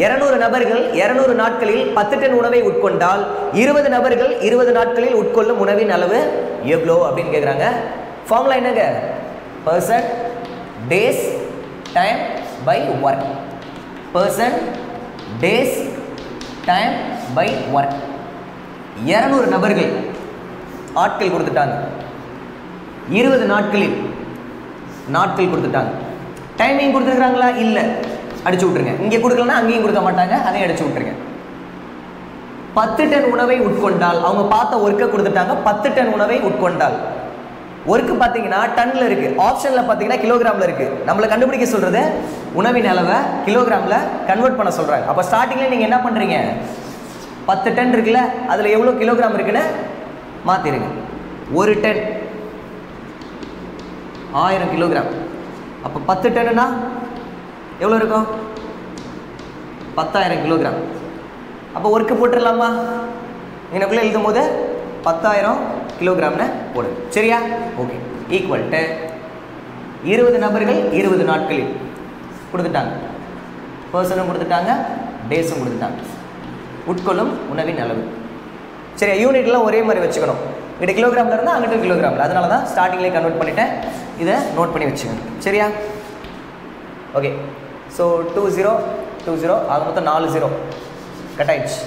200 நபர்கள் 200 நாட்களில் 10 டன் உணவை உட்கொண்டால் 20 நபர்கள் 20 நாட்களில் உட்கொள்ளும் உணவின் அளவு எவ்வளோ அப்படின்னு கேட்குறாங்க. ஃபார்முலா என்னங்க? Person days time by work. Person days time by work. 200 நபர்கள் ஆட்கள் கொடுத்துட்டாங்க, 20 நாட்களில் நாட்கள் கொடுத்துட்டாங்க. டைமிங் கொடுத்துருக்காங்களா? இல்லை, அடிச்சு விட்டுருங்க. இங்கே கொடுக்கலன்னா அங்கேயும் கொடுக்க மாட்டாங்க, அதையும் அடிச்சு விட்டுருங்க. 10 டன் உணவை உட்கொண்டால், அவங்க பார்த்த ஒர்க்கை கொடுத்துட்டாங்க. 10 டன் உணவை உட்கொண்டால், ஒர்க்கு பார்த்தீங்கன்னா டன்ல இருக்கு, ஆப்ஷனில் பார்த்தீங்கன்னா கிலோகிராமில் இருக்கு. நம்மளை கண்டுபிடிக்க சொல்றது உணவின் அளவை கிலோகிராமில் கன்வெர்ட் பண்ண சொல்றாங்க. அப்போ ஸ்டார்டிங்கில் நீங்கள் என்ன பண்ணுறீங்க? 10 டன் இருக்குல்ல, அதில் எவ்வளோ கிலோகிராம் இருக்குன்னு மாற்றிடுங்க. ஒரு டன் 1000 கிலோகிராம். அப்போ 10 டன்னுனா எவ்வளோ இருக்கும்? 10,000 கிலோகிராம். அப்போ ஒர்க்கு போட்டுடலாமா? எனக்குள்ளே எழுதும் போது 10,000 கிலோகிராம்னு போடுது. சரியா? ஓகே. ஈக்குவல் டு 20 நபர்கள் 20 நாட்களில் கொடுத்துட்டாங்க, பர்சனும் கொடுத்துட்டாங்க, டேஸும் கொடுத்துட்டாங்க, உட்கொள்ளும் உணவின் அளவு. சரியா? யூனிட்லாம் ஒரே மாதிரி வச்சுக்கணும். இங்கிட்ட கிலோகிராமில் இருந்தால் அங்கிட்ட கிலோகிராமில், அதனால தான் ஸ்டார்டிங்லேயே கன்வெர்ட் பண்ணிவிட்டேன். இதை நோட் பண்ணி வச்சுக்கணும். சரியா? ஓகே. ஸோ 20 ஆக மொத்தம் 4 0 கட் ஆயிடுச்சு.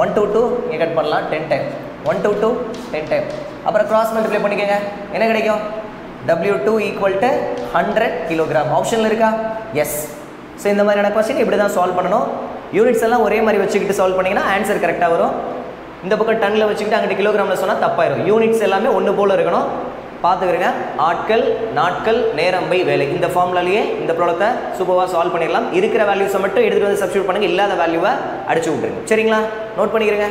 1 to 2 இங்கே கட் பண்ணலாம் 10 டைம். 1 to 2 10 time. அப்புறம் கிராஸ் மல்டிப்ளை பண்ணிக்கோங்க. என்ன கிடைக்கும்? W2 equal to 100 kilogram. ஆப்ஷனில் இருக்கா? எஸ். ஸோ இந்த மாதிரியான கொஸ்டின் இப்படி தான் சால்வ் பண்ணணும். யூனிட்ஸ் எல்லாம் ஒரே மாதிரி வச்சுக்கிட்டு சால்வ் பண்ணிங்கன்னா ஆன்சர் கரெக்டாக வரும். இந்த பக்கம் டன்னில் வச்சுக்கிட்டு அங்கிட்ட கிலோகிராமில் சொன்னால் தப்பாயிரும். யூனிட்ஸ் எல்லாமே ஒன்று போல் இருக்கணும். பார்த்துக்கிறேங்க. ஆட்கள், நாட்கள், நேரம் பை வேலை, இந்த ஃபார்முலாலேயே இந்த ப்ராப்ளத்தை சூப்பராக சால்வ் பண்ணிடலாம். இருக்கிற வேல்யூஸை மட்டும் எடுத்துகிட்டு வந்து சப்ஸ்டியூட் பண்ணுங்கள், இல்லாத வேல்யூவை அடிச்சு விட்ருங்க. சரிங்களா? நோட் பண்ணிக்கிறேங்க.